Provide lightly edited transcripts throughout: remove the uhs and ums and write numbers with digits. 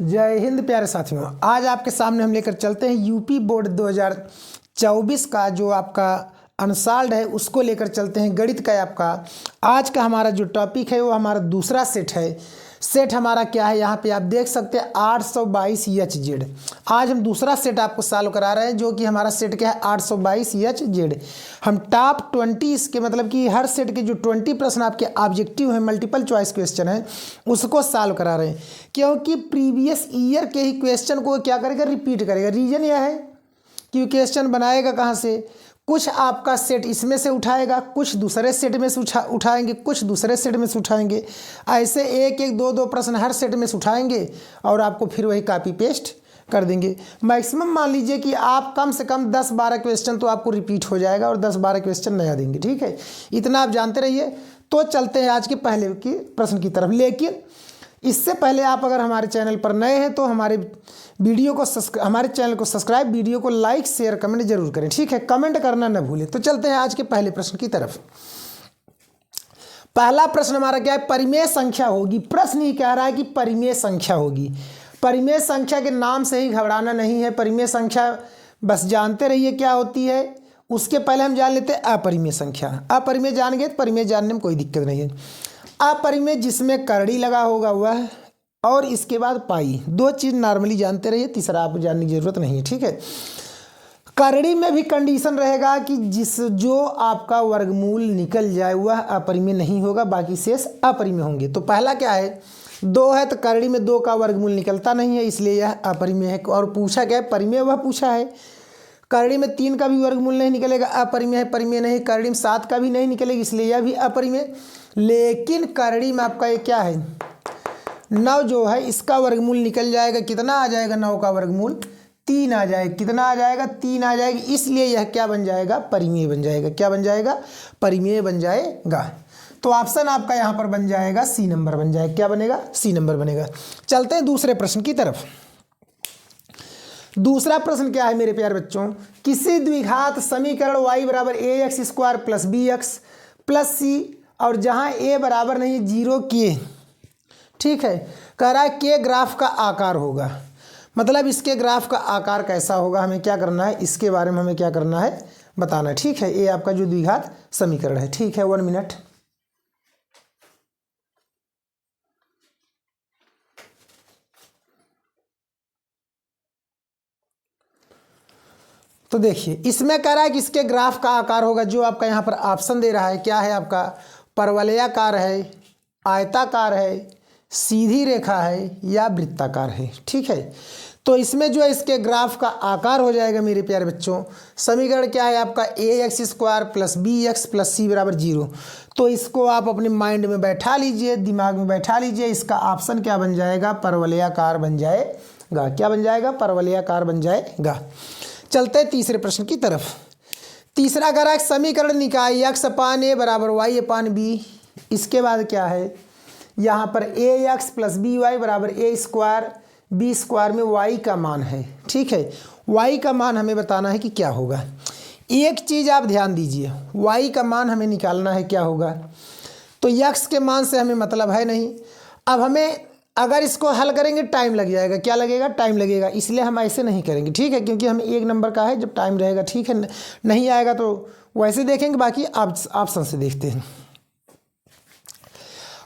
जय हिंद प्यारे साथियों। आज आपके सामने हम लेकर चलते हैं यूपी बोर्ड 2024 का जो आपका अनसॉल्व्ड है उसको लेकर चलते हैं। गणित का आपका आज का हमारा जो टॉपिक है वो हमारा दूसरा सेट है। सेट हमारा क्या है, यहाँ पे आप देख सकते हैं 822 आज हम दूसरा सेट आपको सॉल्व करा रहे हैं, जो कि हमारा सेट क्या है 822 हम टॉप 20 इसके मतलब कि हर सेट के जो 20 प्रश्न आपके ऑब्जेक्टिव हैं, मल्टीपल चॉइस क्वेश्चन है, उसको सॉल्व करा रहे हैं। क्योंकि प्रीवियस ईयर के ही क्वेश्चन को क्या करेगा, रिपीट करेगा। रीज़न यह है कि क्वेश्चन बनाएगा कहाँ से, कुछ आपका सेट इसमें से उठाएगा, कुछ दूसरे सेट में से उठाएंगे, कुछ दूसरे सेट में से उठाएंगे। ऐसे एक एक दो दो प्रश्न हर सेट में से उठाएंगे और आपको फिर वही कॉपी पेस्ट कर देंगे। मैक्सिमम मान लीजिए कि आप कम से कम 10-12 क्वेश्चन तो आपको रिपीट हो जाएगा और 10-12 क्वेश्चन नया देंगे। ठीक है, इतना आप जानते रहिए। तो चलते हैं आज के पहले की प्रश्न की तरफ। लेकिन इससे पहले आप अगर हमारे चैनल पर नए हैं तो हमारे चैनल को सब्सक्राइब, वीडियो को लाइक शेयर कमेंट जरूर करें। ठीक है, कमेंट करना न भूलें। तो चलते हैं आज के पहले प्रश्न की तरफ। पहला प्रश्न हमारा क्या है, परिमेय संख्या होगी। प्रश्न ही कह रहा है कि परिमेय संख्या होगी। परिमेय संख्या के नाम से ही घबराना नहीं है। परिमेय संख्या बस जानते रहिए क्या होती है। उसके पहले हम जान लेते हैं अपरिमेय संख्या। अपरिमेय जान गए तो परिमेय जानने में कोई दिक्कत नहीं है। अपरिमेय जिसमें करड़ी लगा होगा वह, और इसके बाद पाई। दो चीज़ नॉर्मली जानते रहिए, तीसरा आपको जानने की जरूरत नहीं है। ठीक है, करड़ी में भी कंडीशन रहेगा कि जो आपका वर्गमूल निकल जाए वह अपरिमेय नहीं होगा, बाकी शेष अपरिमेय होंगे। तो पहला क्या है, 2 है तो करड़ी में 2 का वर्गमूल निकलता नहीं है, इसलिए यह अपरिमेय है। और पूछा क्या है, परिमेय वह पूछा है। करड़ी में 3 का भी वर्गमूल नहीं निकलेगा, अपरिमेय है, परिमेय नहीं। करड़ी में 7 का भी नहीं निकलेगा, इसलिए यह भी अपरिमेय। लेकिन करड़ी में आपका ये क्या है, 9 जो है इसका वर्गमूल निकल जाएगा। कितना आ जाएगा, 9 का वर्गमूल 3 आ जाएगा। कितना आ जाएगा, 3 आ जाएगा। इसलिए यह क्या बन जाएगा, परिमेय बन जाएगा। क्या बन जाएगा, परिमेय बन जाएगा। तो ऑप्शन आपका यहाँ पर बन जाएगा सी नंबर बन जाएगा। क्या बनेगा, सी नंबर बनेगा। चलते हैं दूसरे प्रश्न की तरफ। दूसरा प्रश्न क्या है मेरे प्यारे बच्चों, किसी द्विघात समीकरण y बराबर ax² प्लस bx प्लस सी और जहाँ a बराबर नहीं 0 के, ठीक है, कह रहा है के ग्राफ का आकार होगा। मतलब इसके ग्राफ का आकार कैसा होगा, हमें क्या करना है, इसके बारे में हमें क्या करना है बताना है। ठीक है, ये आपका जो द्विघात समीकरण है। ठीक है, 1 मिनट। तो देखिए इसमें कह रहा है कि इसके ग्राफ का आकार होगा, जो आपका यहाँ पर ऑप्शन दे रहा है क्या है आपका, परवलयाकार है, आयताकार है, सीधी रेखा है या वृत्ताकार है। ठीक है, तो इसमें जो है इसके ग्राफ का आकार हो जाएगा मेरे प्यारे बच्चों। समीकरण क्या है आपका, ax² प्लस bx प्लस सी बराबर 0। तो इसको आप अपने माइंड में बैठा लीजिए, दिमाग में बैठा लीजिए। इसका ऑप्शन क्या बन जाएगा, परवलयाकार बन जाएगा। क्या बन जाएगा, परवलयाकार बन जाएगा। चलते हैं तीसरे प्रश्न की तरफ। तीसरा कह रहा है समीकरण निकाय x/a बराबर y/b। इसके बाद क्या है, यहाँ पर ax प्लस by बराबर a² b² में y का मान है। ठीक है, y का मान हमें बताना है कि क्या होगा। एक चीज़ आप ध्यान दीजिए, y का मान हमें निकालना है क्या होगा। तो x के मान से हमें मतलब है नहीं। अब हमें अगर इसको हल करेंगे टाइम लग जाएगा। क्या लगेगा, टाइम लगेगा। इसलिए हम ऐसे नहीं करेंगे। ठीक है, क्योंकि हमें 1 नंबर का है, जब टाइम रहेगा। ठीक है, नहीं आएगा तो वैसे देखेंगे, बाकी ऑप्शन से देखते हैं।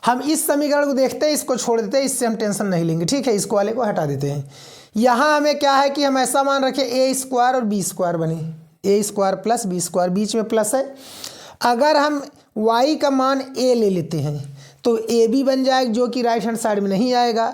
हम इस समीकरण को देखते हैं, इसको छोड़ देते हैं, इससे हम टेंशन नहीं लेंगे। ठीक है, इसको वाले को हटा देते हैं। यहाँ हमें क्या है कि हम ऐसा मान रखें a² और b² बने, a² प्लस b², बीच में प्लस है। अगर हम y का मान a ले लेते हैं तो ab बन जाएगा, जो कि राइट हैंड साइड में नहीं आएगा।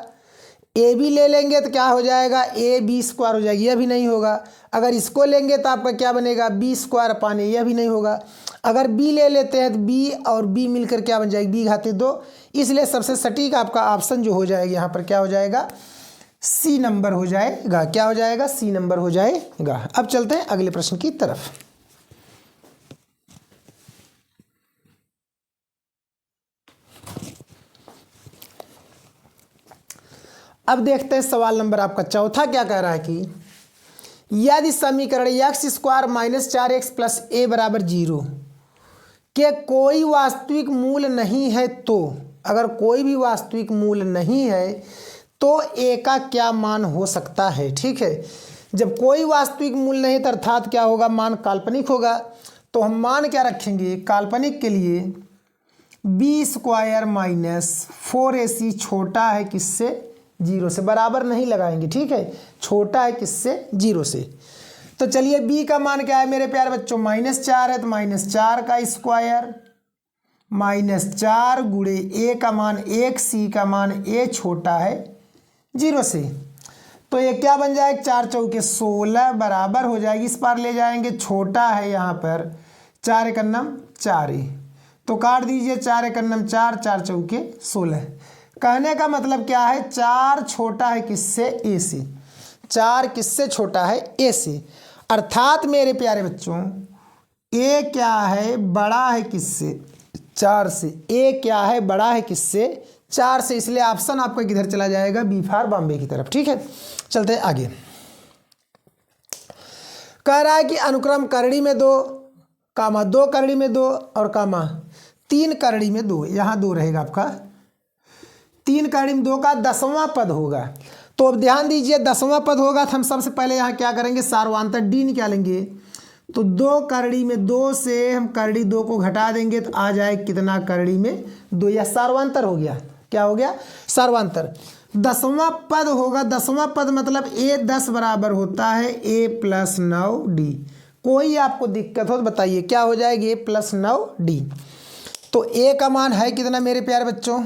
ab ले लेंगे तो क्या हो जाएगा, ab² हो जाएगी, यह भी नहीं होगा। अगर इसको लेंगे तो आपका क्या बनेगा, b² यह भी नहीं होगा। अगर b ले लेते हैं तो b और b मिलकर क्या बन जाएगी, b⁻2। इसलिए सबसे सटीक आपका ऑप्शन जो हो जाएगा यहाँ पर क्या हो जाएगा, सी नंबर हो जाएगा। क्या हो जाएगा, सी नंबर हो जाएगा। अब चलते हैं अगले प्रश्न की तरफ। अब देखते हैं सवाल नंबर आपका चौथा क्या कह रहा है कि यदि समीकरण x² minus 4x plus a बराबर 0 के कोई वास्तविक मूल नहीं है, तो अगर कोई भी वास्तविक मूल नहीं है तो ए का क्या मान हो सकता है। ठीक है, जब कोई वास्तविक मूल्य नहीं तो अर्थात क्या होगा, मान काल्पनिक होगा। तो हम मान क्या रखेंगे काल्पनिक के लिए, बी स्क्वायर माइनस 4ac छोटा है किससे, 0 से, बराबर नहीं लगाएंगे। ठीक है, छोटा है किससे, 0 से। तो चलिए b का मान क्या है मेरे प्यारे बच्चों, -4 है, तो -4 का स्क्वायर -4 गुणे a का मान 1, c का मान a छोटा है 0 से। तो ये क्या बन जाएगा, 4 चौके 16 बराबर हो जाएगी, इस पार ले जाएंगे, छोटा है यहाँ पर 4 एकन्नम 4 ही, तो काट दीजिए 4 एकन्नम 4, 4 चौके 16। कहने का मतलब क्या है, 4 छोटा है किससे, ए से, 4 किससे छोटा है, ए से। अर्थात मेरे प्यारे बच्चों ए क्या है, बड़ा है किससे, 4 से। ए क्या है, बड़ा है किससे, 4 से। इसलिए ऑप्शन आपका किधर चला जाएगा, बी फॉर बॉम्बे की तरफ। ठीक है, चलते हैं आगे। कह रहा है कि अनुक्रम करड़ी में 2, कामा 2 करड़ी में 2 और कामा 3 करड़ी में 2, यहाँ 2 रहेगा आपका, 3 करड़ी में 2 का 10वां पद होगा। तो अब ध्यान दीजिए 10वां पद होगा तो हम सबसे पहले यहाँ क्या करेंगे, सार्वधातुक डी निकालेंगे। तो 2 करड़ी में 2 से हम करड़ी 2 को घटा देंगे तो आ जाए कितना, करड़ी में 2, या सार्वधातुक हो गया, क्या हो गया, सार्वधातुक। 10वां पद होगा, 10वां पद मतलब a 10 बराबर होता है a + 9d। कोई आपको दिक्कत हो तो बताइए, क्या हो जाएगी, a + 9d। तो a का मान है कितना मेरे प्यारे बच्चों,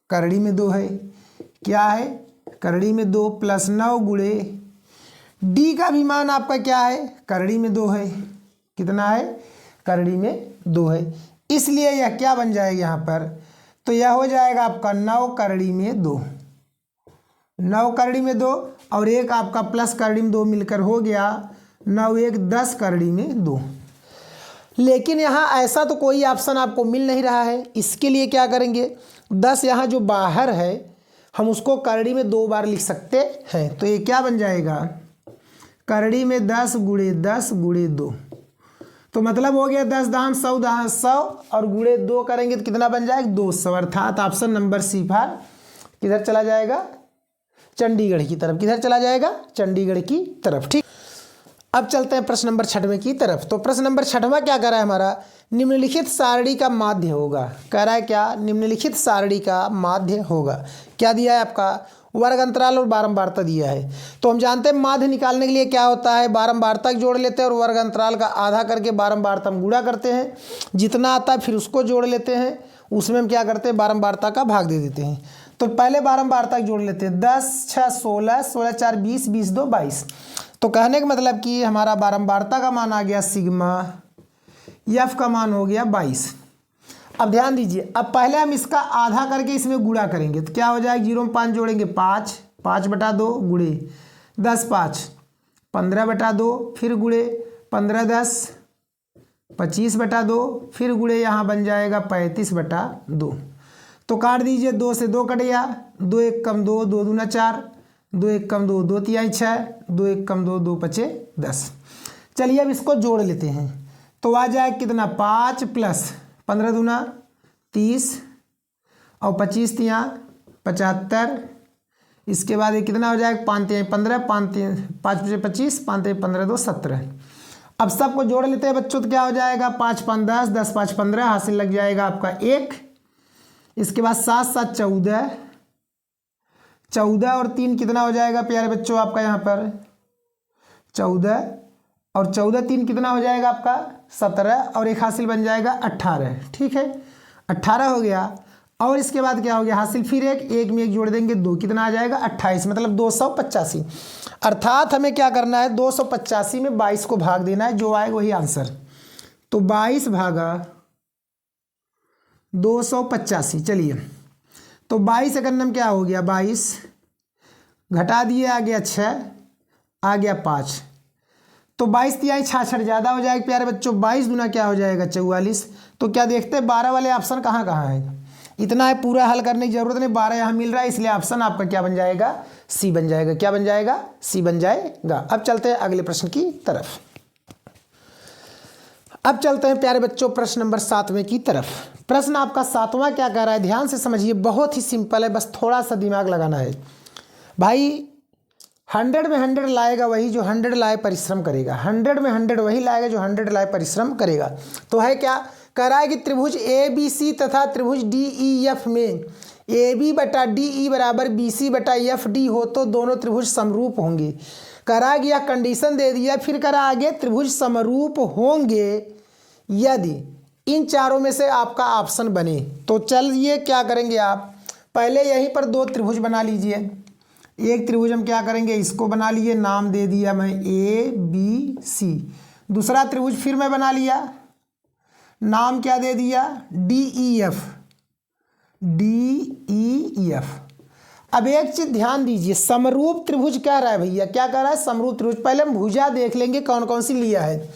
करड़ी में 2 है, क्या है, करड़ी में 2 + 9 गुणे d का भी मान आपका क्या है, करड़ी में 2 है, कितना है, करड़ी में 2 है। इसलिए यह क्या बन जाएगा यहाँ पर, तो यह हो जाएगा आपका 9 करड़ी में 2, 9 करड़ी में 2 और एक आपका प्लस करड़ी में 2 मिलकर हो गया 9 1 10 करड़ी में 2। लेकिन यहाँ ऐसा तो कोई ऑप्शन आपको मिल नहीं रहा है। इसके लिए क्या करेंगे, 10 यहाँ जो बाहर है हम उसको करड़ी में 2 बार लिख सकते हैं। तो ये क्या बन जाएगा, करड़ी में 10 गुणे 10 गुणे 2, तो मतलब हो गया 10 दान 100 दान 100 और गुणे 2 करेंगे तो कितना बन जाएगा, 200। अर्थात ऑप्शन नंबर सी फॉर किधर चला जाएगा, चंडीगढ़ की तरफ। किधर चला जाएगा, चंडीगढ़ की तरफ। ठीक, अब चलते हैं प्रश्न नंबर 6वें की तरफ। तो प्रश्न नंबर 6वां क्या कर रहा है हमारा, निम्नलिखित सारणी का माध्य होगा। कह रहा है क्या, निम्नलिखित सारणी का माध्य होगा। क्या दिया है आपका, वर्ग अंतराल और बारंबारता दिया है। तो हम जानते हैं माध्य निकालने के लिए क्या होता है, बारंबारता जोड़ लेते हैं और वर्ग अंतराल का आधा करके बारंबारता हम गुणा करते हैं, जितना आता है फिर उसको जोड़ लेते हैं, उसमें हम क्या करते हैं, बारंबारता का भाग दे देते हैं। तो पहले बारंबारता जोड़ लेते हैं, 10 6 16, 16 4 20, 20 2 22। तो कहने का मतलब कि हमारा बारंबारता का मान आ गया सिग्मा, एफ का मान हो गया 22। अब ध्यान दीजिए, अब पहले हम इसका आधा करके इसमें गुणा करेंगे तो क्या हो जाएगा, 0 में 5 जोड़ेंगे 5, 5/2 गुणे 10 5 15/2, फिर गुणे 15 10 25/2, फिर गुणे यहाँ बन जाएगा 35/2। तो काट दीजिए, 2 से 2 कट गया, 2 1 कम 2, 2 दूना 4, 2 1 कम 2, 2 तिहाई 6, 2 1 कम 2, 2 पचे 10। चलिए अब इसको जोड़ लेते हैं तो आ जाए कितना, 5 + 15 दूना 30 और 25 तिया 75। इसके बाद ये कितना हो जाएगा, 5 तिहाई 15, 5 पचे 25, 5 तिहाई 15 2 17। अब सबको जोड़ लेते हैं बच्चों तो क्या हो जाएगा, 5 5 10, 10 5 15, हासिल लग जाएगा आपका 1। इसके बाद 7 7 14, 14 और 3 कितना हो जाएगा प्यारे बच्चों आपका, यहाँ पर 14 और 14 3 कितना हो जाएगा आपका 17 और एक हासिल बन जाएगा 18। ठीक है, 18 हो गया। और इसके बाद क्या हो गया, हासिल फिर एक में एक जोड़ देंगे 2, कितना आ जाएगा 28, मतलब 285। अर्थात हमें क्या करना है, 285 में 22 को भाग देना है, जो आएगा वही आंसर। तो 22 भागा 285। चलिए तो 22 एकन्नम क्या हो गया, 22 घटा दिए आ गया 6, आ गया 5। तो 22 तिहाई 66 ज़्यादा हो जाएगा प्यारे बच्चों, 22 दूना क्या हो जाएगा 44। तो क्या देखते हैं 12 वाले ऑप्शन कहाँ कहाँ है, इतना है, पूरा हल करने की जरूरत नहीं, 12 यहाँ मिल रहा है, इसलिए ऑप्शन आपका क्या बन जाएगा, सी बन जाएगा। क्या बन जाएगा, सी बन जाएगा। अब चलते हैं अगले प्रश्न की तरफ। अब चलते हैं प्यारे बच्चों प्रश्न नंबर 7वें की तरफ। प्रश्न आपका 7वां क्या कह रहा है, ध्यान से समझिए, बहुत ही सिंपल है, बस थोड़ा सा दिमाग लगाना है। भाई 100 में 100 लाएगा वही जो 100 लाए परिश्रम करेगा, 100 में 100 वही लाएगा जो 100 लाए परिश्रम करेगा। तो है क्या, कह रहा है कि त्रिभुज ए बी सी तथा त्रिभुज डी ई एफ में ए बी बटा डी ई बराबर बी सी बटा एफ डी हो तो दोनों त्रिभुज समरूप होंगे। कह रहा है कि यह कंडीशन दे दिया, फिर कह रहा आगे त्रिभुज समरूप होंगे यदि इन चारों में से आपका ऑप्शन बने। तो चलिए क्या करेंगे, आप पहले यहीं पर दो त्रिभुज बना लीजिए। एक त्रिभुज हम क्या करेंगे, इसको बना लिए, नाम दे दिया मैं ए बी सी। दूसरा त्रिभुज फिर मैं बना लिया, नाम क्या दे दिया, D E F, D E F. अब एक चीज ध्यान दीजिए, समरूप त्रिभुज कह रहा है भैया, क्या कह रहा है, समरूप त्रिभुज। पहले हम भुजा देख लेंगे कौन कौन सी लिया है।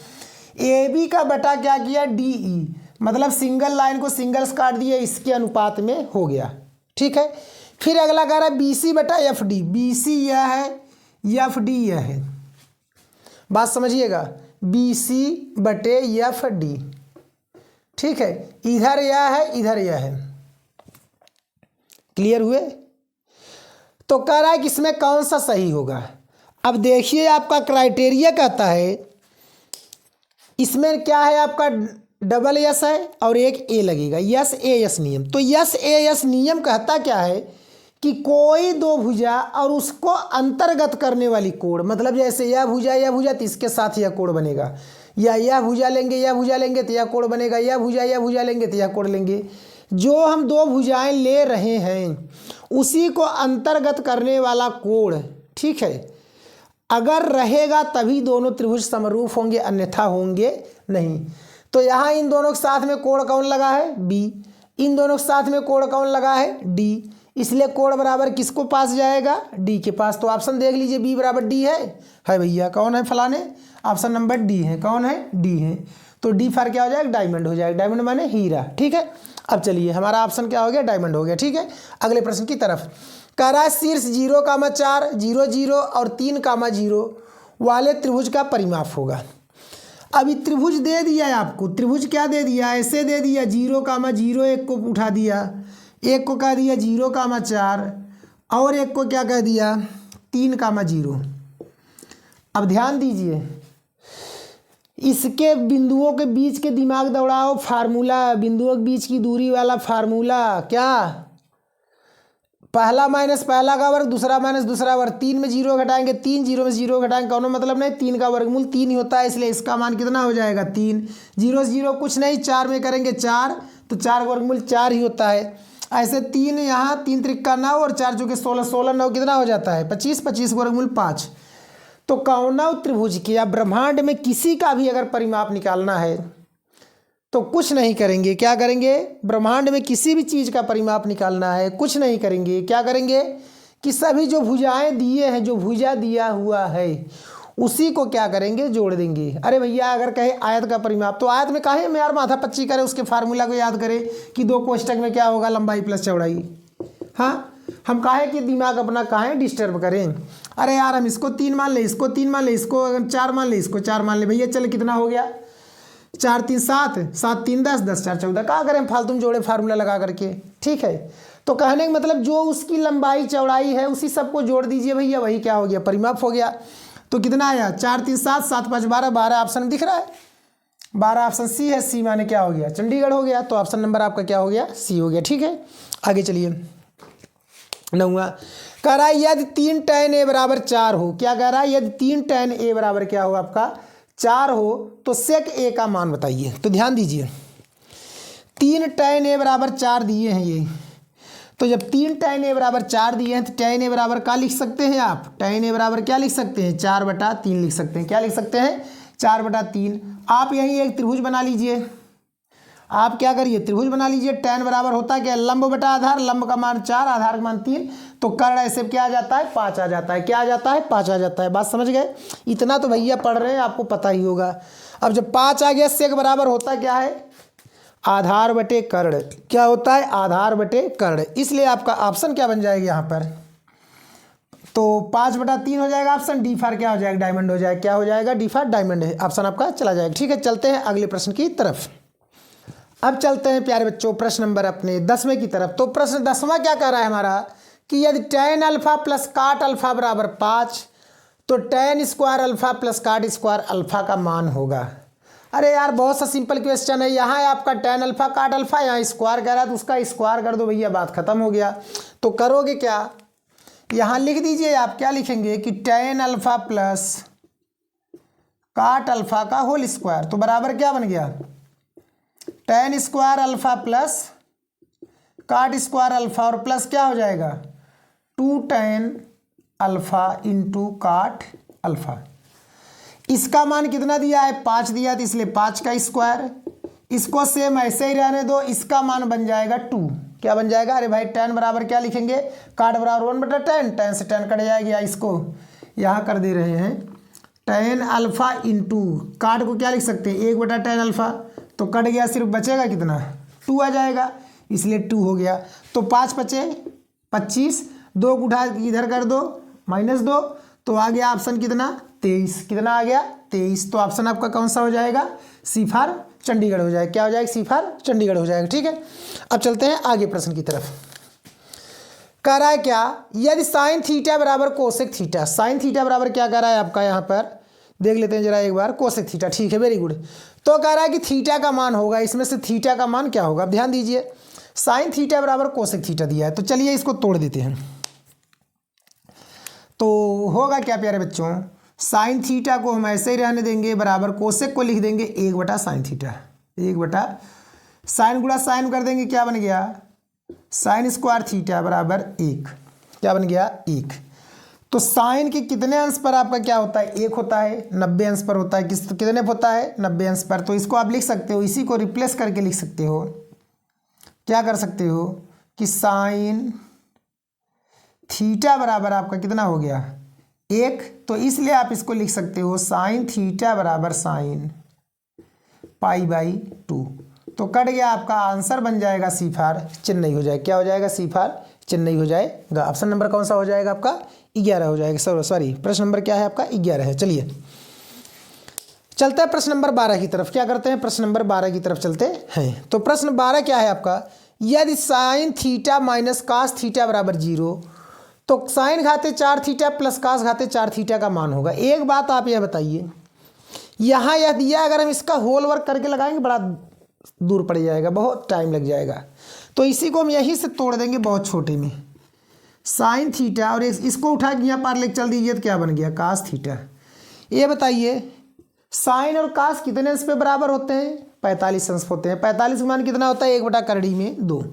ए बी का बटा क्या किया, डी ई, मतलब सिंगल लाइन को सिंगल्स काट दिए, इसके अनुपात में हो गया, ठीक है। फिर अगला कह रहा है बी सी बटा एफ डी, बी सी यह है, एफ डी यह है, बात समझिएगा, बी सी बटे एफ डी, ठीक है। इधर यह है, इधर यह है, क्लियर हुए। तो कह रहा है कि इसमें कौन सा सही होगा। अब देखिए आपका क्राइटेरिया कहता है, इसमें क्या है आपका डबल यस है और एक ए लगेगा, यस ए यस नियम। तो यस ए यस नियम कहता क्या है कि कोई दो भुजा और उसको अंतर्गत करने वाली कोण, मतलब जैसे यह भुजा तो इसके साथ यह कोण बनेगा, या यह भुजा लेंगे तो यह कोण बनेगा, यह भुजा लेंगे तो यह कोण लेंगे। जो हम दो भुजाएं ले रहे हैं उसी को अंतर्गत करने वाला कोण, ठीक है, अगर रहेगा तभी दोनों त्रिभुज समरूप होंगे, अन्यथा होंगे नहीं। तो यहाँ इन दोनों के साथ में कोण कौन लगा है, बी, इन दोनों के साथ में कोण कौन लगा है, डी, इसलिए कोण बराबर किसको पास जाएगा, डी के पास। तो ऑप्शन देख लीजिए, बी बराबर डी है भैया, कौन है फलाने, ऑप्शन नंबर डी है, कौन है, डी है। तो डी फार क्या हो जाएगा, डायमंड हो जाएगा, डायमंड माने हीरा, ठीक है। अब चलिए हमारा ऑप्शन क्या हो गया, डायमंड हो गया, ठीक है। अगले प्रश्न की तरफ, कह रहा है शीर्ष 0,4 0 0 और 3,0 वाले त्रिभुज का परिमाप होगा। अभी त्रिभुज दे दिया है आपको, त्रिभुज क्या दे दिया, ऐसे दे दिया 0,0, एक को उठा दिया, एक को कह दिया 0,4 और एक को क्या कह दिया 3,0। अब ध्यान दीजिए, इसके बिंदुओं के बीच के दिमाग दौड़ाओ, फार्मूला, बिंदुओं के बीच की दूरी वाला फार्मूला क्या, पहला माइनस पहला का वर्ग, दूसरा माइनस दूसरा वर्ग, 3 में 0 घटाएंगे 3, 0 में 0 घटाएंगे कौन मतलब नहीं, 3 का वर्गमूल 3 ही होता है, इसलिए इसका मान कितना हो जाएगा 3, 0 0 कुछ नहीं, 4 में करेंगे 4, तो 4 का वर्गमूल 4 ही होता है। ऐसे 3 यहाँ, 3 त्रिक्का 9 और 4 चौके 16, 16 9 कितना हो जाता है 25, 25 का वर्गमूल 5। तो कौनव त्रिभुज के या ब्रह्मांड में किसी का भी अगर परिमाप निकालना है तो कुछ नहीं करेंगे, क्या करेंगे, ब्रह्मांड में किसी भी चीज़ का परिमाप निकालना है कुछ नहीं करेंगे, क्या करेंगे कि सभी जो भुजाएं दिए हैं, जो भुजा दिया हुआ है उसी को क्या करेंगे, जोड़ देंगे। अरे भैया अगर कहे आयत का परिमाप, तो आयत में काहे में यार माथा पच्ची करे, उसके फार्मूला को याद करें कि 2 कोष्टक में क्या होगा, लंबाई प्लस चौड़ाई। हाँ, हम काहे कि दिमाग अपना काहे डिस्टर्ब करें। अरे यार हम इसको 3 मान ले, इसको 3 मान ले, इसको 4 मान ले, इसको 4 मान ले, भैया चल कितना हो गया, 4 3 7, 7 3 10, 10 4 14, क्या करें फालतू में जोड़े फार्मूला लगा करके, ठीक है। तो कहने का मतलब जो उसकी लंबाई चौड़ाई है उसी सबको जोड़ दीजिए भैया, वही क्या हो गया, परिमाप हो गया। तो कितना आया, 4 3 7, 7 5 12, 12 ऑप्शन दिख रहा है, 12 ऑप्शन सी है, सी माने क्या हो गया, चंडीगढ़ हो गया। तो ऑप्शन नंबर आपका क्या हो गया, सी हो गया, ठीक है। आगे चलिए, 9वां कह रहा है यदि 3 tan a बराबर 4 हो, क्या कह रहा है, यदि 3 tan a बराबर क्या हो आपका 4 हो तो sec a का मान बताइए। तो ध्यान दीजिए, 3 tan a बराबर 4 दिए हैं ये, तो जब 3 tan a बराबर 4 दिए हैं तो tan a बराबर क्या लिख सकते हैं आप, tan a बराबर क्या लिख सकते हैं, 4/3 लिख सकते हैं, क्या लिख सकते हैं 4/3। आप यहीं एक त्रिभुज बना लीजिए, आप क्या करिए त्रिभुज बना लीजिए, tan बराबर होता है क्या, लंब बटा आधार, लंब का मान 4, आधार का मान 3, तो कर्ण ऐसे क्या आ जाता है 5 आ जाता है, क्या आ जाता है 5 आ जाता है। बात समझ गए, इतना तो भैया पढ़ रहे हैं आपको पता ही होगा। अब जब 5 आ गया, सेक बराबर होता क्या है, आधार बटे कर्ण, क्या होता है आधार बटे कर्ण, इसलिए आपका ऑप्शन क्या बन जाएगा यहाँ पर, तो 5/3 हो जाएगा ऑप्शन, डी फार क्या हो जाएगा, डायमंड हो जाएगा, क्या हो जाएगा डी फार डायमंड है, ऑप्शन आपका चला जाएगा, ठीक है। चलते हैं अगले प्रश्न की तरफ। अब चलते हैं प्यारे बच्चों प्रश्न नंबर अपने 10वें की तरफ। तो प्रश्न 10वां क्या कह रहा है हमारा कि यदि tan अल्फा प्लस काट अल्फा बराबर 5 तो tan स्क्वायर अल्फा प्लस काट स्क्वायर अल्फा का मान होगा। अरे यार बहुत सा सिंपल क्वेश्चन है, यहाँ है आपका tan अल्फा काट अल्फा, यहाँ स्क्वायर कह रहा है तो उसका स्क्वायर कर दो भैया, बात खत्म हो गया। तो करोगे क्या, यहाँ लिख दीजिए आप, क्या लिखेंगे कि tan अल्फा प्लस काट अल्फा का होल स्क्वायर, तो बराबर क्या बन गया, tan स्क्वायर अल्फा प्लस काट स्क्वायर अल्फा और प्लस क्या हो जाएगा 2 tan अल्फा इंटू काट अल्फा। इसका मान कितना दिया है 5 दिया, तो इसलिए 5 का स्क्वायर, इसको सेम ऐसे ही रहने दो, इसका मान बन जाएगा 2। क्या बन जाएगा, अरे भाई tan बराबर क्या लिखेंगे, काट बराबर 1/10, tan से tan कट जाएगा, इसको यहाँ कर दे रहे हैं tan अल्फा इंटू काट को क्या लिख सकते हैं 1/tan अल्फा, तो कट गया, सिर्फ बचेगा कितना 2 आ जाएगा, इसलिए 2 हो गया। तो 5 बचे 25, 2 उठा इधर कर दो -2, तो आ गया ऑप्शन कितना 23, कितना आ गया 23। तो ऑप्शन आपका कौन सा हो जाएगा, सी फॉर चंडीगढ़ हो जाएगा। क्या हो जाएगा, सी फॉर चंडीगढ़ हो जाएगा। ठीक है, अब चलते हैं आगे प्रश्न की तरफ। कह रहा है क्या, यदि साइन थीटा बराबर कोसेक थीटा, साइन थीटा बराबर क्या कह रहा है आपका, यहाँ पर देख लेते हैं जरा एक बार, कोसेक थीटा। ठीक है, वेरी गुड। तो कह रहा है कि थीटा का मान होगा, इसमें से थीटा का मान क्या होगा, अब ध्यान दीजिए, साइन थीटा बराबर कोसेक थीटा दिया है, तो चलिए इसको तोड़ देते हैं। तो होगा क्या प्यारे बच्चों, साइन थीटा को हम ऐसे ही रहने देंगे, बराबर कोसेक को लिख देंगे 1/साइन थीटा, 1/साइन गुणा साइन कर देंगे, क्या बन गया साइन स्क्वायर थीटा बराबर 1, क्या बन गया 1। तो साइन के कितने अंश पर आपका क्या होता है 1 होता है, 90 अंश पर होता है, कितने पर होता है 90 अंश पर। तो इसको आप लिख सकते हो, इसी को रिप्लेस करके लिख सकते हो, क्या कर सकते हो कि साइन थीटा बराबर आपका कितना हो गया 1, तो इसलिए आप इसको लिख सकते हो साइन थीटा बराबर साइन π/2। तो कट गया, आपका आंसर बन जाएगा सी फॉर चेन्नई हो जाएगा। क्या हो जाएगा, सी फॉर चेन्नई हो जाएगा। ऑप्शन नंबर कौन सा हो जाएगा आपका 11 हो जाएगा, सॉरी प्रश्न नंबर क्या है आपका 11 है। चलिए चलते हैं प्रश्न नंबर 12 की तरफ। क्या करते हैं, प्रश्न नंबर 12 की तरफ चलते हैं। तो प्रश्न 12 क्या है आपका, यदि sine theta minus cos theta बराबर 0, तो साइन घाते 4 थीटा प्लस कास घाते 4 थीटा का मान होगा। एक बात आप यह बताइए, यहाँ यह दिया, अगर हम इसका होल वर्क करके लगाएंगे बड़ा दूर पड़ जाएगा, बहुत टाइम लग जाएगा, तो इसी को हम यहीं से तोड़ देंगे बहुत छोटे में, साइन थीटा और इसको उठा के यहाँ पार लेके चल दीजिए, तो क्या बन गया कास थीटा। ये बताइए साइन और कास कितने अंश पे बराबर होते हैं, 45 अंश होते हैं। 45 का मान कितना होता है 1/2।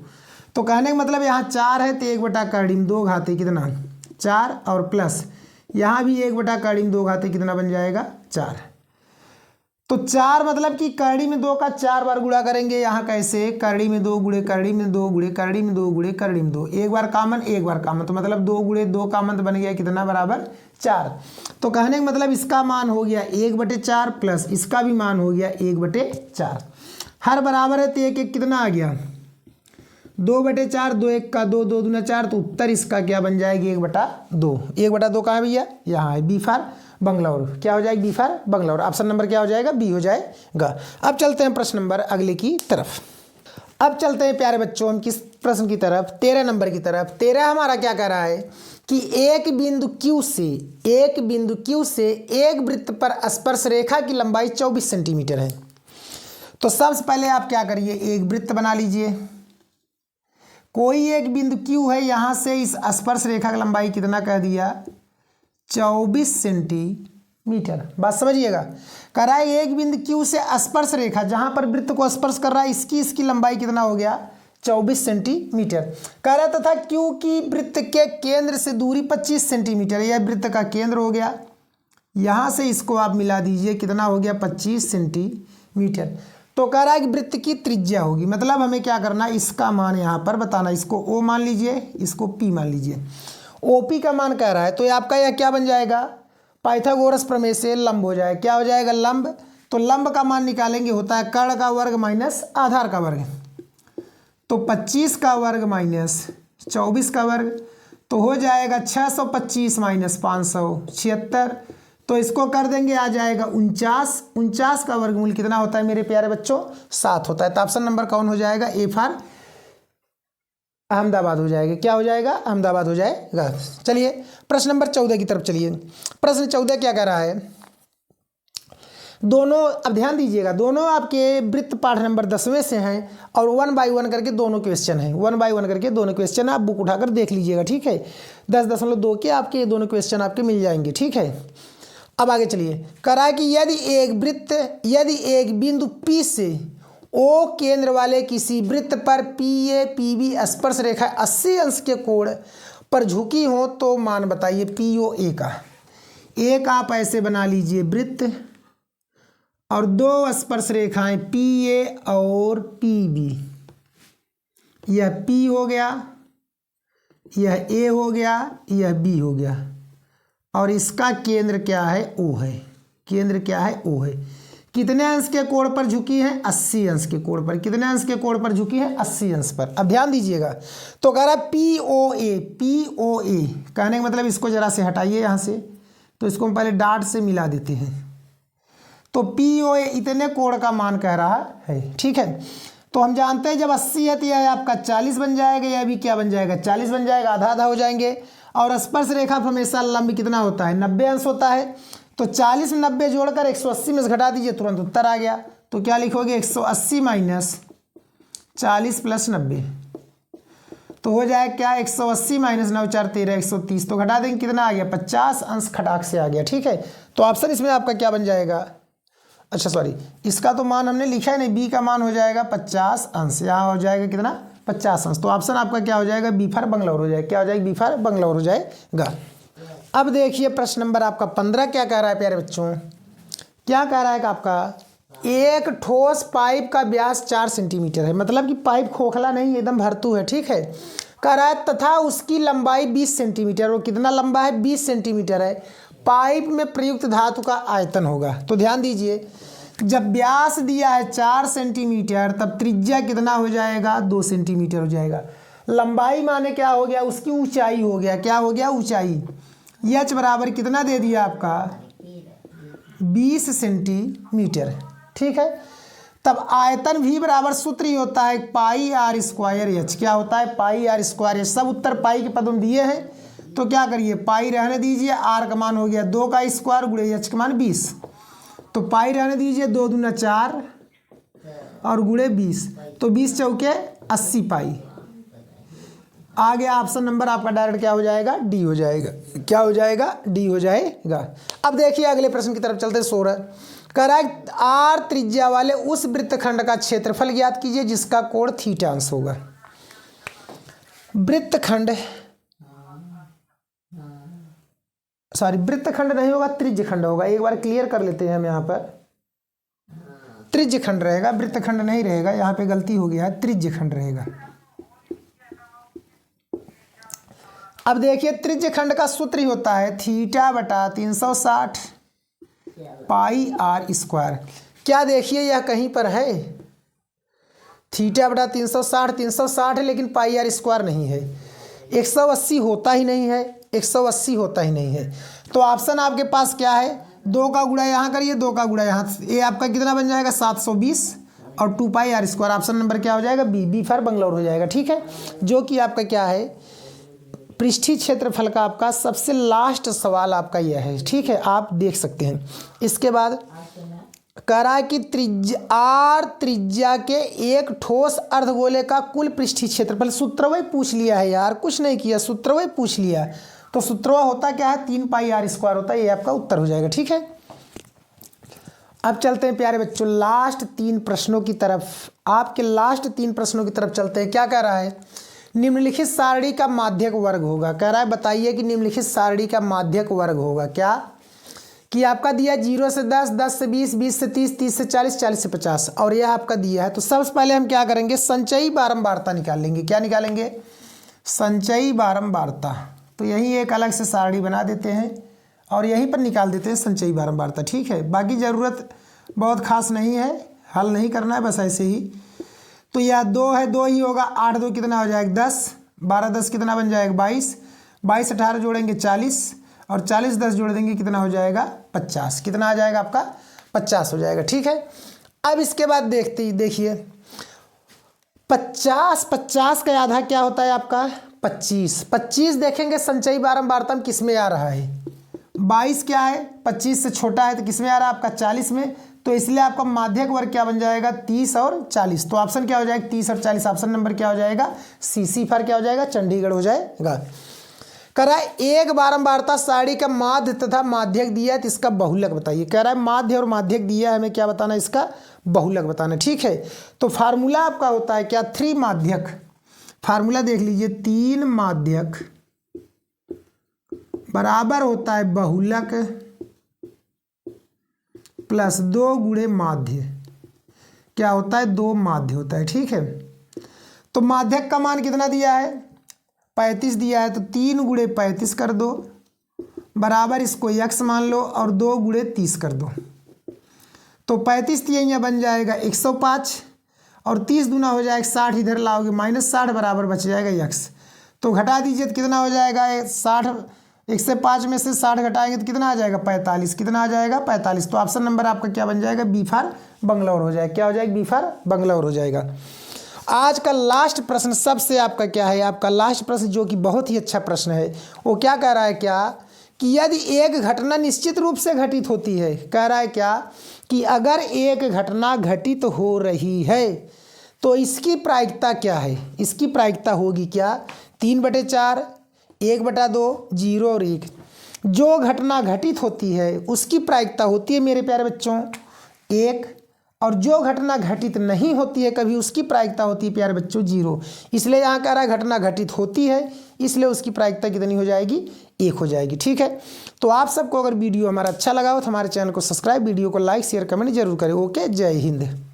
तो कहने का मतलब यहाँ 4 है, तो 1/2 घाते कितना 4, और प्लस यहाँ भी 1/2 घाते कितना बन जाएगा 4। तो 4 मतलब कि करड़ी में 2 का 4 बार गुणा करेंगे, यहाँ कैसे करड़ी में 2 गुणे करड़ी में 2 गुणे करड़ी में 2 गुणे करड़ी में 2, एक बार कॉमन एक बार कॉमन, तो मतलब 2 गुणे 2 कॉमन तो बन गया कितना बराबर 4। तो कहने का मतलब इसका मान हो गया 1/4 प्लस इसका भी मान हो गया 1/4, हर बराबर है, तो 1 कितना आ गया 2/4, 2 1 का 2, 2 दूना 4, तो उत्तर इसका क्या बन जाएगी 1/2। 1/2 कहाँ है भैया, यहाँ है, बी फॉर बंगलौर। क्या हो जाएगा, B for Bangalore. Option number क्या हो जाएगा, बी हो जाएगा। अब चलते हैं प्रश्न नंबर अगले की तरफ। अब चलते हैं प्यारे बच्चों हम किस प्रश्न की तरफ, 13 नंबर की तरफ। 13 हमारा क्या कह रहा है कि एक बिंदु Q से एक वृत्त पर स्पर्श रेखा की लंबाई 24 सेंटीमीटर है। तो सबसे पहले आप क्या करिए, एक वृत्त बना लीजिए, कोई एक बिंदु Q है, यहाँ से इस स्पर्श रेखा की लंबाई कितना कह दिया 24 सेंटीमीटर। बात समझिएगा, कह रहा है एक बिंदु Q से स्पर्श रेखा, जहां पर वृत्त को स्पर्श कर रहा है, इसकी लंबाई कितना हो गया 24 सेंटीमीटर। कह रहा था Q की वृत्त के केंद्र से दूरी 25 सेंटीमीटर, यह वृत्त का केंद्र हो गया, यहां से इसको आप मिला दीजिए, कितना हो गया 25 सेंटीमीटर। तो कह रहा है कि वृत्त की त्रिज्या होगी, मतलब हमें क्या करना है, इसका मान यहाँ पर बताना, इसको O मान लीजिए, इसको P मान लीजिए। OP का मान कह रहा है, तो आपका यह क्या बन जाएगा, पाइथागोरस प्रमेय से लंब हो जाएगा। क्या हो जाएगा, लंब। तो लंब का मान निकालेंगे, होता है कर्ण का वर्ग माइनस आधार का वर्ग, तो 25 का वर्ग माइनस 24 का वर्ग, तो हो जाएगा 625 माइनस 576, तो इसको कर देंगे, आ जाएगा 49 का वर्गमूल कितना होता है मेरे प्यारे बच्चों 7 होता है। तो ऑप्शन नंबर कौन हो जाएगा, ए फॉर अहमदाबाद हो जाएगा। क्या हो जाएगा? अहमदाबाद हो जाएगा। चलिए प्रश्न नंबर 14 की तरफ चलिए। प्रश्न 14 क्या कह रहा है? दोनों, अब ध्यान दीजिएगा, दोनों आपके वृत्त पाठ नंबर 10वें से हैं और 1 बाई 1 करके दोनों क्वेश्चन हैं। 1 बाई 1 करके दोनों क्वेश्चन आप बुक उठाकर देख लीजिएगा, ठीक है। 10.2 के आपके दोनों क्वेश्चन आपके मिल जाएंगे, ठीक है। अब आगे चलिए। करा कि यदि एक बिंदु P से O केंद्र वाले किसी वृत्त पर PA PB स्पर्श रेखा 80 अंश के कोण पर झुकी हो तो मान बताइए POA का। एक आप ऐसे बना लीजिए वृत्त और दो स्पर्श रेखाएं PA और PB। यह P हो गया, यह A हो गया, यह B हो गया और इसका केंद्र क्या है? O है। केंद्र क्या है? O है। कितने अंश के कोण पर झुकी है? 80 अंश के कोण पर। कितने अंश के कोण पर झुकी है? 80 अंश पर। अब ध्यान दीजिएगा, तो कह रहा है POA कहने का मतलब इसको जरा से हटाइए यहाँ से, तो इसको हम पहले डाट से मिला देते हैं। तो POA इतने कोण का मान कह रहा है, ठीक है। तो हम जानते हैं जब 80 है तो यह आपका 40 बन जाएगा, यह भी क्या बन जाएगा? 40 बन जाएगा, आधा आधा हो जाएंगे। और स्पर्श रेखा हमेशा लंब कितना होता है? 90 अंश होता है। तो 40 में 90 जोड़कर 180 में से घटा दीजिए, तुरंत उत्तर आ गया। तो क्या लिखोगे? 180 माइनस 40 प्लस 90, तो हो जाए क्या? 180 माइनस 9 4 13 130। तो घटा देंगे, कितना आ गया? 50 अंश खटाक से आ गया, ठीक है। तो ऑप्शन इसमें आपका क्या बन जाएगा? अच्छा सॉरी, इसका तो मान हमने लिखा है नहीं, बी का मान हो जाएगा 50 अंश। यहाँ हो जाएगा कितना? 50 अंश। तो ऑप्शन आपका क्या हो जाएगा? बी फॉर बंगलौर हो जाएगा। क्या हो जाएगा? बी फॉर बंगलौर हो जाएगा। अब देखिए प्रश्न नंबर आपका 15 क्या कह रहा है प्यारे बच्चों? क्या कह रहा है कि आपका एक ठोस पाइप का व्यास 4 सेंटीमीटर है, मतलब कि पाइप खोखला नहीं, एकदम भरतू है, ठीक है। कह रहा है तथा उसकी लंबाई 20 सेंटीमीटर। वो कितना लंबा है? 20 सेंटीमीटर है। पाइप में प्रयुक्त धातु का आयतन होगा। तो ध्यान दीजिए, जब व्यास दिया है 4 सेंटीमीटर तब त्रिज्या कितना हो जाएगा? 2 सेंटीमीटर हो जाएगा। लंबाई माने क्या हो गया? उसकी ऊंचाई हो गया। क्या हो गया? ऊंचाई। एच बराबर कितना दे दिया आपका? 20 सेंटीमीटर, ठीक है। तब आयतन भी बराबर सूत्र ही होता है पाई आर स्क्वायर एच। क्या होता है? पाई आर स्क्वायर एच। सब उत्तर पाई के पद में दिए हैं, तो क्या करिए? पाई रहने दीजिए, आर का मान हो गया 2 का स्क्वायर गुणे एच का मान 20। तो पाई रहने दीजिए, 2 दूना 4 और गुणे 20, तो 20 चौके 80 पाई। आ गया ऑप्शन नंबर आपका डायरेक्ट क्या हो जाएगा? डी हो जाएगा। क्या हो जाएगा? डी हो जाएगा। अब देखिए अगले प्रश्न की तरफ चलते हैं। 16 कह रहा है आर त्रिज्या वाले उस वृत्तखंड का क्षेत्रफल ज्ञात कीजिए जिसका कोण थीटा अंश होगा। वृत्तखंड, सॉरी वृत्तखंड नहीं होगा, त्रिज्यखंड होगा। एक बार क्लियर कर लेते हैं हम यहाँ पर। त्रिज्यखंड रहेगा, वृत्तखंड नहीं रहेगा। यहाँ पे गलती हो गया है, त्रिज्यखंड रहेगा। अब देखिए त्रिज्यखंड का सूत्र ही होता है थीटा बटा 360 पाई आर स्क्वायर। क्या देखिए यह कहीं पर है? थीटा बटा 360 है, लेकिन पाई आर स्क्वायर नहीं है। 180 होता ही नहीं है, 180 होता ही नहीं है। तो ऑप्शन आपके पास क्या है? 2 का गुणा यहाँ करिए, 2 का गुणा यहाँ, ये आपका कितना बन जाएगा? 720 और 2 पाई आर स्क्वायर। ऑप्शन नंबर क्या हो जाएगा? बी, बी फॉर बंगलौर हो जाएगा, ठीक है। जो कि आपका क्या है? पृष्ठीय क्षेत्रफल का आपका सबसे लास्ट सवाल आपका यह है, ठीक है। आप देख सकते हैं। इसके बाद कह रहा है कि त्रिज्या के एक ठोस अर्धगोले का कुल पृष्ठीय क्षेत्रफल। सूत्रवही पूछ लिया है यार, कुछ नहीं किया, सूत्रवही पूछ लिया। तो सूत्रवा होता क्या है? 3 पाई आर स्क्वायर होता है। ये आपका उत्तर हो जाएगा, ठीक है। अब चलते हैं प्यारे बच्चों लास्ट 3 प्रश्नों की तरफ। आपके लास्ट 3 प्रश्नों की तरफ चलते हैं। क्या कह रहा है? निम्नलिखित सारणी का माध्यक वर्ग होगा। कह रहा है बताइए कि निम्नलिखित सारणी का माध्यक वर्ग होगा क्या? कि आपका दिया 0 से 10, 10 से 20, 20 से 30, 30 से 40, 40 से 50 और यह आपका दिया है। तो सबसे पहले हम क्या करेंगे? संचयी बारंबारता निकाल लेंगे। क्या निकालेंगे? संचयी बारंबारता। तो यही एक अलग से सारणी बना देते हैं और यहीं पर निकाल देते हैं संचयी बारंबारता, ठीक है। बाकी ज़रूरत बहुत खास नहीं है, हल नहीं करना है, बस ऐसे ही। तो यह 2 है, 2 ही होगा। 8 2 कितना हो जाएगा? 10, 12 10 कितना बन जाएगा? 22, 22 18 जोड़ेंगे 40 और 40 10 जोड़ देंगे कितना हो जाएगा? 50। कितना आ जाएगा आपका? 50 हो जाएगा, ठीक है। अब इसके बाद देखिए 50 का आधा क्या होता है आपका 25। 25 देखेंगे संचयी बारंबारता में किस में आ रहा है 22 क्या है 25 से छोटा है तो किस में आ रहा है आपका 40 में। तो इसलिए आपका माध्यक वर्ग क्या बन जाएगा 30 और 40। तो ऑप्शन क्या हो जाएगा 30 और 40। ऑप्शन नंबर क्या हो जाएगा सी फॉर क्या हो जाएगा चंडीगढ़ हो जाएगा। कह रहा है एक बारंबारता सारणी का माध्य तथा माध्यक दिया है तो इसका बहुलक बताइए। कह रहा है माध्य और माध्यक दिया है, हमें क्या बताना इसका बहुलक बताना। ठीक है, तो फार्मूला आपका होता है क्या 3 माध्यक। फार्मूला देख लीजिए 3 माध्यक बराबर होता है बहुलक प्लस 2 गुणे माध्य। क्या होता है 2 माध्य होता है। ठीक है, तो माध्यक का मान कितना दिया है 35 दिया है तो 3 गुणे 35 कर दो बराबर इसको x मान लो और 2 गुणे 30 कर दो। तो 35 यहाँ बन जाएगा 105 और 30 दूना हो जाएगा 60, इधर लाओगे -60 बराबर बच जाएगा x। तो घटा दीजिए तो कितना हो जाएगा 60, 105 में से 60 घटाएंगे तो कितना आ जाएगा 45। कितना आ जाएगा 45। तो ऑप्शन नंबर आपका क्या बन जाएगा बी फॉर बंगलौर हो जाएगा। क्या हो जाएगा बी फॉर बंगलौर हो जाएगा। आज का लास्ट प्रश्न सबसे आपका क्या है आपका लास्ट प्रश्न जो कि बहुत ही अच्छा प्रश्न है। वो क्या कह रहा है क्या कि यदि एक घटना निश्चित रूप से घटित होती है, कह रहा है क्या कि अगर एक घटना घटित हो रही है तो इसकी प्रायिकता क्या है। इसकी प्रायिकता होगी क्या 3/4, 1/2, 0 और 1। जो घटना घटित होती है उसकी प्रायिकता होती है मेरे प्यारे बच्चों 1, और जो घटना घटित नहीं होती है कभी उसकी प्रायिकता होती है प्यारे बच्चों 0। इसलिए यहाँ कह रहा है घटना घटित होती है इसलिए उसकी प्रायिकता कितनी हो जाएगी 1 हो जाएगी। ठीक है, तो आप सबको अगर वीडियो हमारा अच्छा लगा हो तो हमारे चैनल को सब्सक्राइब, वीडियो को लाइक शेयर कमेंट जरूर करें। ओके, जय हिंद।